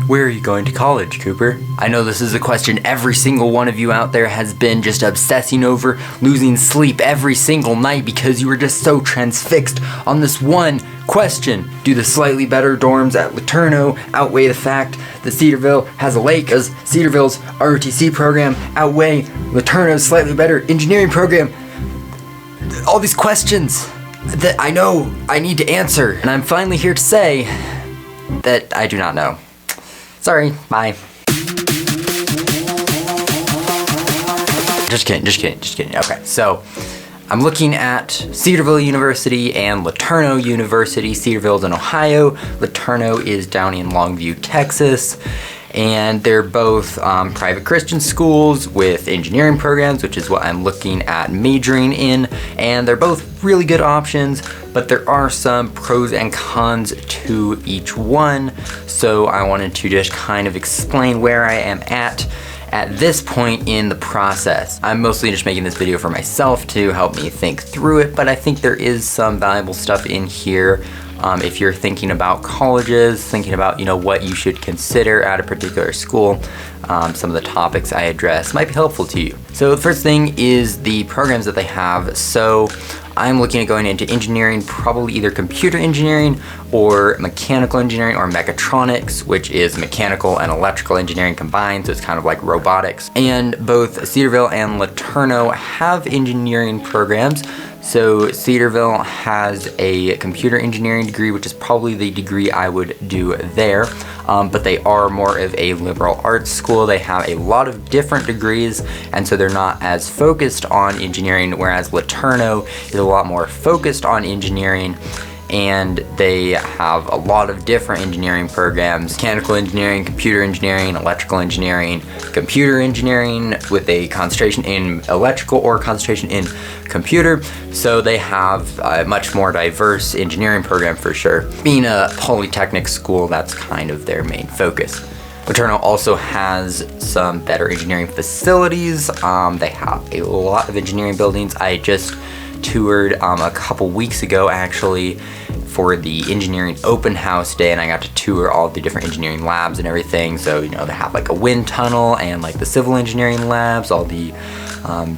Where are you going to college, Cooper? I know this is a question every single one of you out there has been just obsessing over, losing sleep every single night because you were just so transfixed on this one question. Do the slightly better dorms at Letourneau outweigh the fact that Cedarville has a lake? Does Cedarville's ROTC program outweigh Letourneau's slightly better engineering program? All these questions that I know I need to answer, and I'm finally here to say that I do not know. Sorry, bye. Just kidding. Okay, so I'm looking at Cedarville University and Letourneau University. Cedarville's in Ohio, Letourneau is down in Longview, Texas. And they're both private Christian schools with engineering programs, which is what I'm looking at majoring in. And they're both really good options, but there are some pros and cons to each one. So I wanted to just kind of explain where I am at this point in the process. I'm mostly just making this video for myself to help me think through it, but I think there is some valuable stuff in here. If you're thinking about colleges, thinking about, what you should consider at a particular school, some of the topics I address might be helpful to you. So the first thing is the programs that they have. So I'm looking at going into engineering, probably either computer engineering or mechanical engineering or mechatronics, which is mechanical and electrical engineering combined, so it's kind of like robotics. And both Cedarville and Letourneau have engineering programs. So Cedarville has a computer engineering degree, which is probably the degree I would do there, but they are more of a liberal arts school. They have a lot of different degrees, and so they're not as focused on engineering, whereas Letourneau is a lot more focused on engineering, and they have a lot of different engineering programs: mechanical engineering, computer engineering, electrical engineering, computer engineering with a concentration in electrical or concentration in computer. So they have a much more diverse engineering program for sure. Being a polytechnic school, that's kind of their main focus. Letourneau also has some better engineering facilities. They have a lot of engineering buildings. I just toured a couple weeks ago actually for the engineering open house day, and I got to tour all the different engineering labs and everything. So they have like a wind tunnel and like the civil engineering labs, all the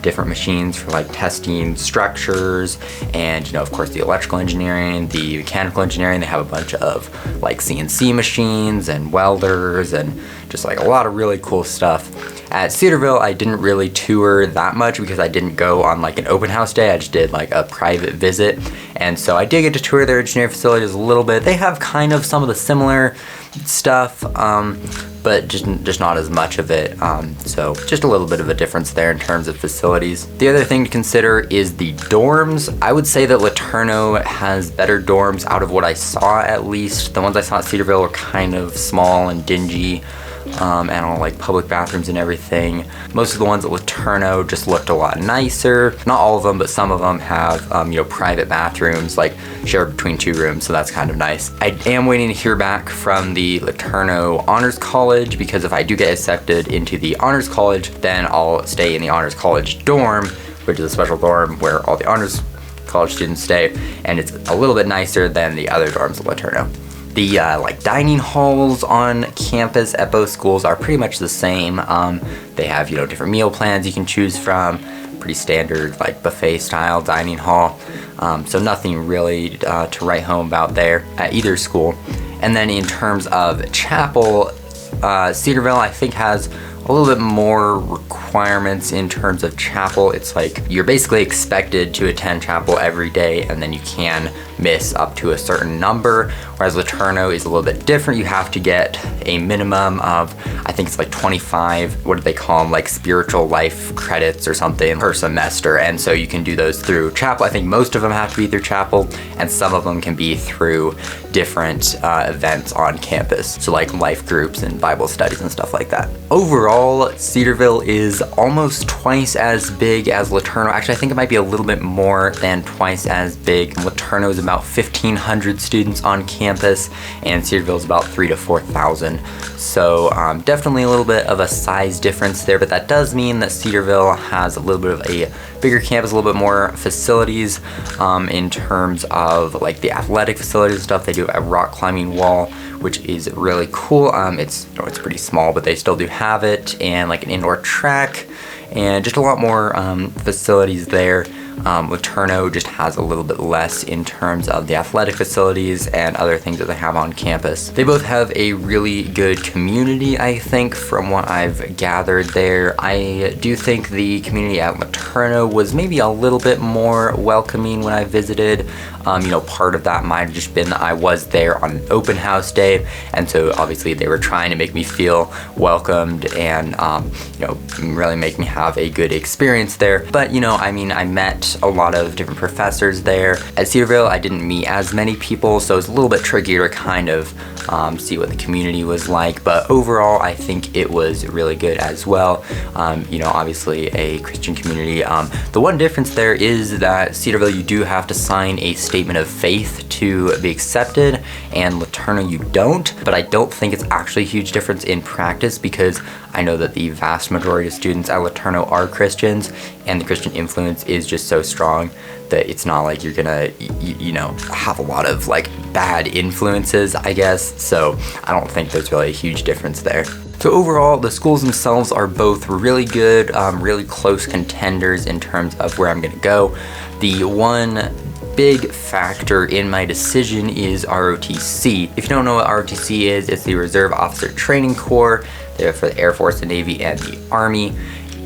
different machines for like testing structures, and of course the electrical engineering, the mechanical engineering. They have a bunch of like CNC machines and welders and just like a lot of really cool stuff. At Cedarville, I didn't really tour that much because I didn't go on like an open house day. I just did like a private visit, and so I did get to tour their engineering facilities a little bit. They have kind of some of the similar stuff, but just not as much of it. So just a little bit of a difference there in terms of facilities. The other thing to consider is the dorms. I would say that Letourneau has better dorms out of what I saw, at least. The ones I saw at Cedarville were kind of small and dingy. And all like public bathrooms and everything. Most of the ones at Letourneau just looked a lot nicer. Not all of them, but some of them have private bathrooms like shared between two rooms, so that's kind of nice. I am waiting to hear back from the Letourneau Honors College, because if I do get accepted into the Honors College, then I'll stay in the Honors College dorm, which is a special dorm where all the Honors College students stay, and it's a little bit nicer than the other dorms at Letourneau. The like dining halls on campus at both schools are pretty much the same. They have different meal plans you can choose from, pretty standard like buffet style dining hall. So nothing really to write home about there at either school. And then in terms of chapel, Cedarville I think has a little bit more requirements in terms of chapel. It's like you're basically expected to attend chapel every day, and then you can miss up to a certain number, whereas Letourneau is a little bit different. You have to get a minimum of, I think it's like 25, what do they call them, like spiritual life credits or something per semester, and so you can do those through chapel. I think most of them have to be through chapel, and some of them can be through different events on campus, so like life groups and Bible studies and stuff like that. Overall, overall, Cedarville is almost twice as big as Letourneau. Actually, I think it might be a little bit more than twice as big. Letourneau is about 1,500 students on campus, and Cedarville is about 3,000 to 4,000. So definitely a little bit of a size difference there, but that does mean that Cedarville has a little bit of a bigger campus, a little bit more facilities in terms of like the athletic facilities and stuff. They do a rock climbing wall, which is really cool. It's pretty small, but they still do have it, and like an indoor track, and just a lot more facilities there. Letourneau just has a little bit less in terms of the athletic facilities and other things that they have on campus. They both have a really good community, I think, from what I've gathered there. I do think the community at Letourneau was maybe a little bit more welcoming when I visited. Part of that might have just been that I was there on an open house day, and so obviously they were trying to make me feel welcomed and really make me have a good experience there. But I met a lot of different professors there. At Cedarville, I didn't meet as many people, so it's a little bit trickier to kind of see what the community was like, but overall I think it was really good as well. Obviously a Christian community. The one difference there is that Cedarville, you do have to sign a statement of faith to be accepted, and Letourneau you don't, but I don't think it's actually a huge difference in practice, because I know that the vast majority of students at Letourneau are Christians, and the Christian influence is just so strong that it's not like you're gonna, have a lot of like bad influences, I guess. So I don't think there's really a huge difference there. So overall, the schools themselves are both really good, really close contenders in terms of where I'm gonna go. The one big factor in my decision is ROTC. If you don't know what ROTC is, it's the Reserve Officer Training Corps. They're for the Air Force, the Navy, and the Army.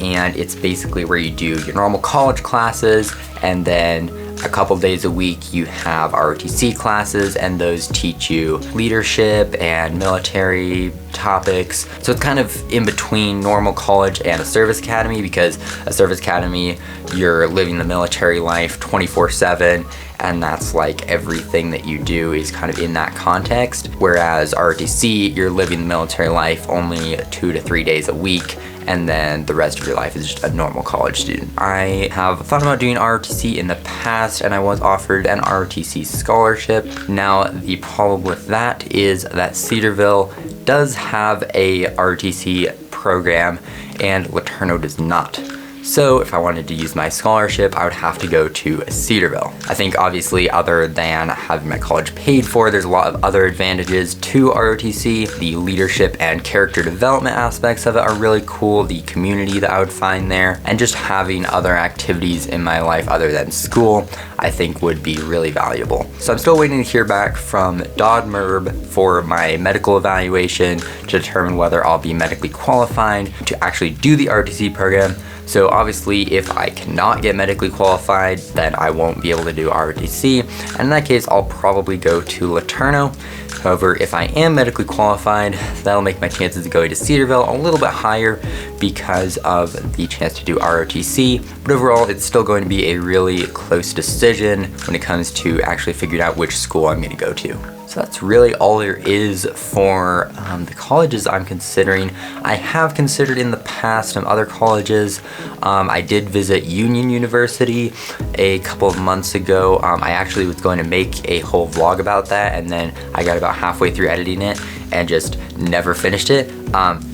And it's basically where you do your normal college classes, and then a couple days a week you have ROTC classes, and those teach you leadership and military topics. So it's kind of in between normal college and a service academy, because a service academy, you're living the military life 24/7, and that's like everything that you do is kind of in that context. Whereas ROTC, you're living the military life only 2 to 3 days a week, and then the rest of your life is just a normal college student. I have thought about doing ROTC in the past, and I was offered an ROTC scholarship. Now, the problem with that is that Cedarville does have a ROTC program, and Letourneau does not. So if I wanted to use my scholarship, I would have to go to Cedarville. I think obviously, other than having my college paid for, there's a lot of other advantages to ROTC. The leadership and character development aspects of it are really cool. The community that I would find there, and just having other activities in my life other than school, I think would be really valuable. So I'm still waiting to hear back from DodMerb for my medical evaluation to determine whether I'll be medically qualified to actually do the ROTC program. So obviously, if I cannot get medically qualified, then I won't be able to do ROTC, and in that case, I'll probably go to Letourneau. However, if I am medically qualified, that'll make my chances of going to Cedarville a little bit higher because of the chance to do ROTC. But overall, it's still going to be a really close decision when it comes to actually figuring out which school I'm going to go to. So that's really all there is for the colleges I'm considering. I have considered in the past some other colleges. I did visit Union University a couple of months ago. I actually was going to make a whole vlog about that, and then I got about halfway through editing it and just never finished it.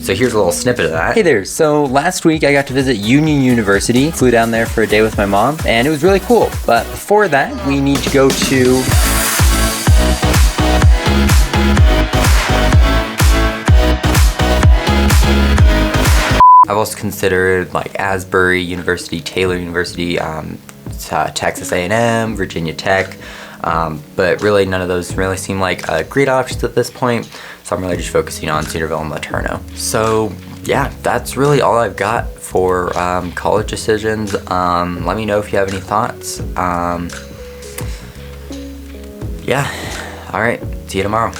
So here's a little snippet of that. Hey there, so last week I got to visit Union University. Flew down there for a day with my mom, and it was really cool. But before that, we need to go to I've also considered like Asbury University, Taylor University, Texas A&M, Virginia Tech, but really none of those really seem like great options at this point, so I'm really just focusing on Cedarville and Letourneau. So yeah, that's really all I've got for college decisions. Let me know if you have any thoughts. Yeah, all right, see you tomorrow.